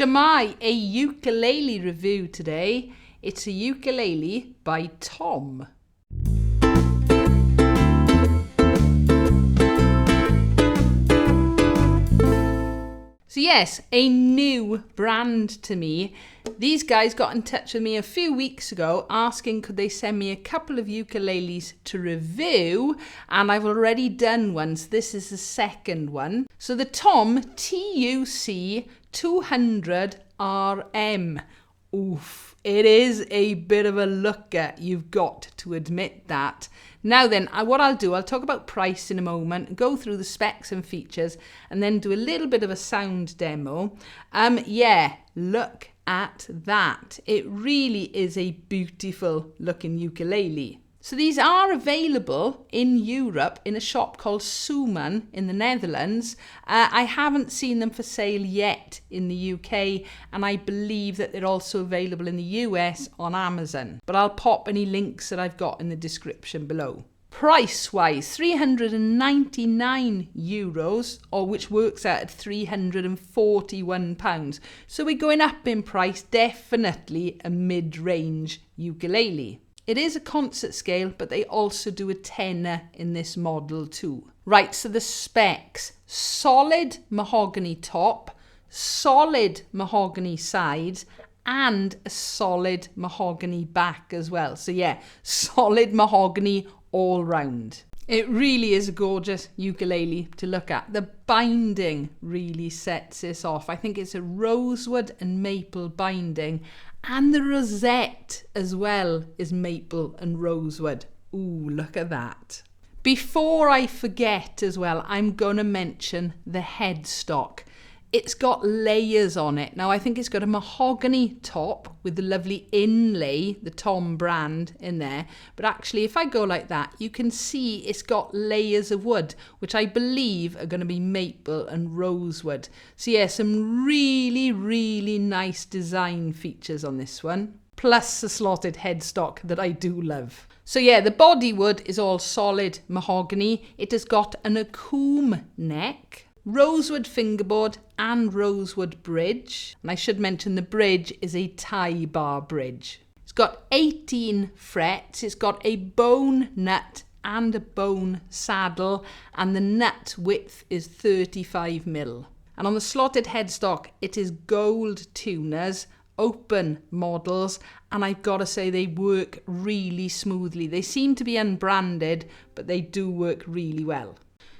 Shamai, a ukulele review today. It's a ukulele by Tom. So yes, a new brand to me. These guys got in touch with me a few weeks ago asking could they send me a couple of ukuleles to review, and I've already done one, so this is the second one. So the Tom TUC 200RM. Oof, it is a bit of a looker, you've got to admit that. Now then, what I'll do, I'll talk about price in a moment, go through the specs and features, and then do a little bit of a sound demo. Yeah, look at that. It really is a beautiful looking ukulele. So these are available in Europe in a shop called Suman in the Netherlands. I haven't seen them for sale yet in the UK, and I believe that they're also available in the US on Amazon. But I'll pop any links that I've got in the description below. Price-wise, €399, or which works out at £341. So we're going up in price, definitely a mid-range ukulele. It is a concert scale, but they also do a tenor in this model too. Right, so the specs. Solid mahogany top, solid mahogany sides, and a solid mahogany back as well. So yeah, solid mahogany all round. It really is a gorgeous ukulele to look at. The binding really sets this off. I think it's a rosewood and maple binding, and the rosette as well is maple and rosewood. Ooh, look at that. Before I forget as well, I'm going to mention the headstock. It's got layers on it. Now I think it's got a mahogany top with the lovely inlay, the Tom brand in there. But actually if I go like that, you can see it's got layers of wood, which I believe are going to be maple and rosewood. So yeah, some really, really nice design features on this one. Plus the slotted headstock that I do love. So yeah, the bodywood is all solid mahogany. It has got an Akum neck, rosewood fingerboard and rosewood bridge. And I should mention the bridge is a tie bar bridge. It's got 18 frets. It's got a bone nut and a bone saddle, and the nut width is 35mm. And on the slotted headstock, it is gold tuners, open models, and I've got to say they work really smoothly. They seem to be unbranded, but they do work really well.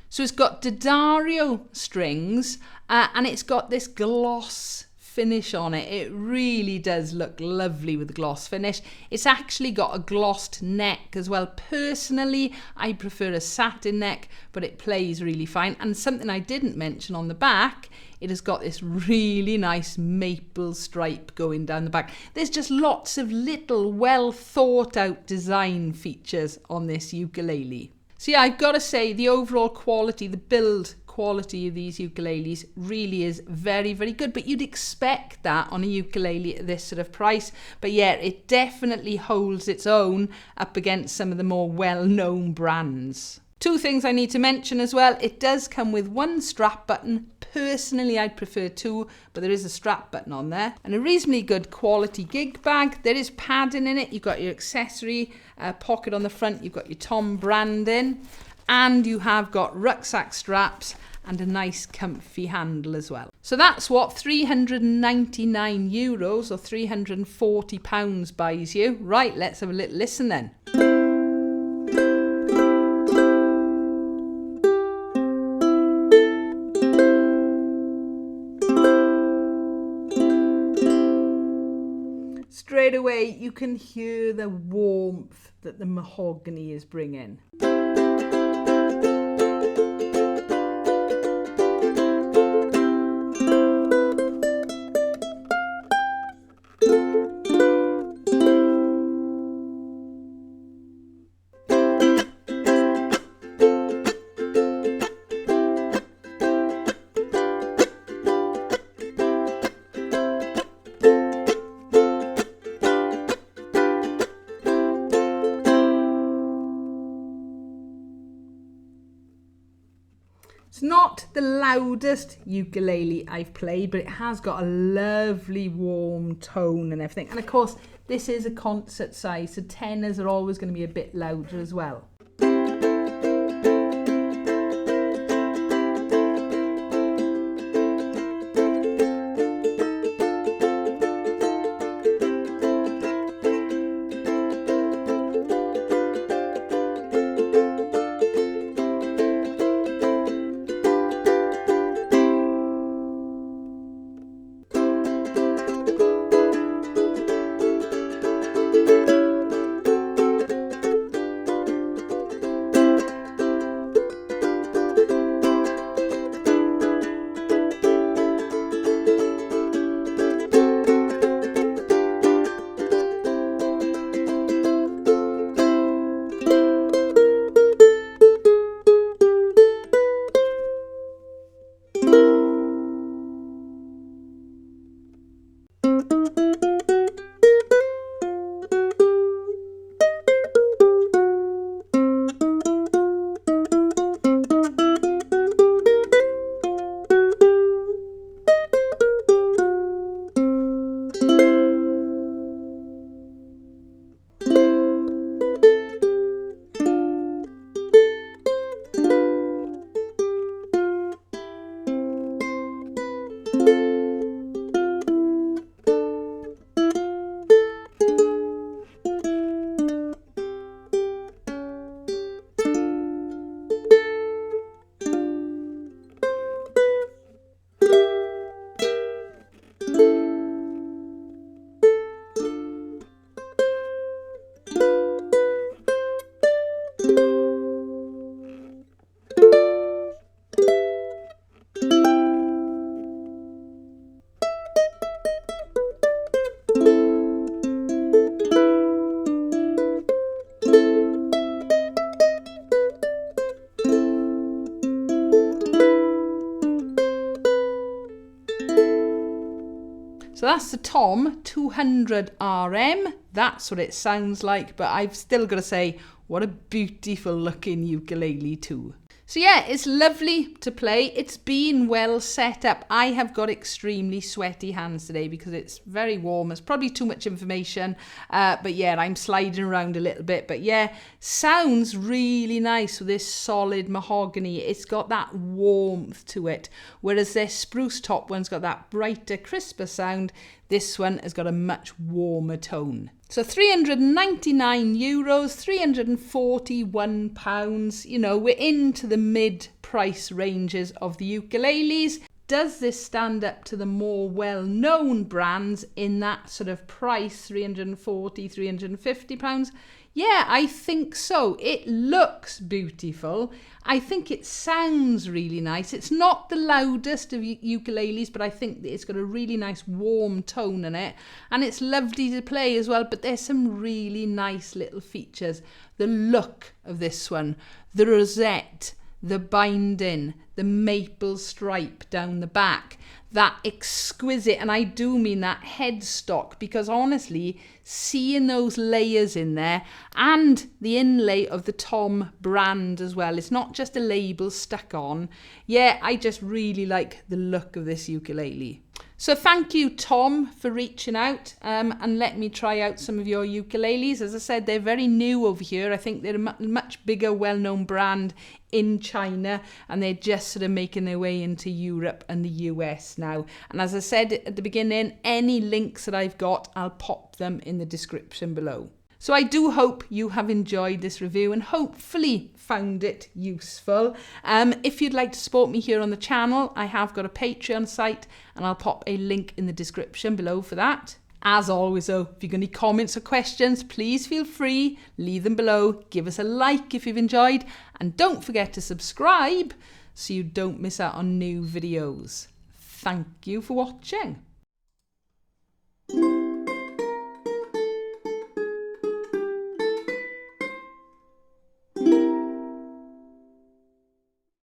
So it's got D'Addario strings, and it's got this gloss finish on it. It really does look lovely with the gloss finish. It's actually got a glossed neck as well. Personally, I prefer a satin neck, but it plays really fine. And something I didn't mention on the back, it has got this really nice maple stripe going down the back. There's just lots of little well thought out design features on this ukulele. So yeah, I've got to say the overall quality, the build quality of these ukuleles really is very, very good. But you'd expect that on a ukulele at this sort of price. But yeah, it definitely holds its own up against some of the more well-known brands. Two things I need to mention as well. It does come with one strap button. Personally, I'd prefer two, but there is a strap button on there. And a reasonably good quality gig bag. There is padding in it. You've got your accessory pocket on the front. You've got your Tom branding. And you have got rucksack straps and a nice comfy handle as well. So that's what €399 or £340 buys you. Right, let's have a little listen then. Straight away, you can hear the warmth that the mahogany is bringing. not the loudest ukulele I've played, but it has got a lovely warm tone and everything. And of course, this is a concert size, so tenors are always going to be a bit louder as well. So that's the Tom 200RM. That's what it sounds like, but I've still got to say, what a beautiful looking ukulele too. So yeah, it's lovely to play. It's been well set up. I have got extremely sweaty hands today because it's very warm. It's probably too much information, but yeah, I'm sliding around a little bit. But yeah, sounds really nice with this solid mahogany. It's got that warmth to it, whereas this spruce top one's got that brighter, crisper sound. This one has got a much warmer tone. So €399, £341. You know, we're into the mid-price ranges of the ukuleles. Does this stand up to the more well-known brands in that sort of price, £340, £350? Yeah, I think so. It looks beautiful. I think it sounds really nice. It's not the loudest of ukuleles, but I think that it's got a really nice warm tone in it. And it's lovely to play as well, but there's some really nice little features. The look of this one, the rosette, the binding, the maple stripe down the back, that exquisite, and I do mean that headstock, because honestly, seeing those layers in there and the inlay of the Tom brand as well, it's not just a label stuck on. Yeah, I just really like the look of this ukulele. So thank you, Tom, for reaching out and let me try out some of your ukuleles. As I said, they're very new over here. I think they're a much bigger, well-known brand in China, and they're just sort of making their way into Europe and the US now. And as I said at the beginning, any links that I've got, I'll pop them in the description below. So I do hope you have enjoyed this review and hopefully found it useful. If you'd like to support me here on the channel, I have got a Patreon site and I'll pop a link in the description below for that. As always though, if you've got any comments or questions, please feel free, leave them below, give us a like if you've enjoyed, and don't forget to subscribe so you don't miss out on new videos. Thank you for watching.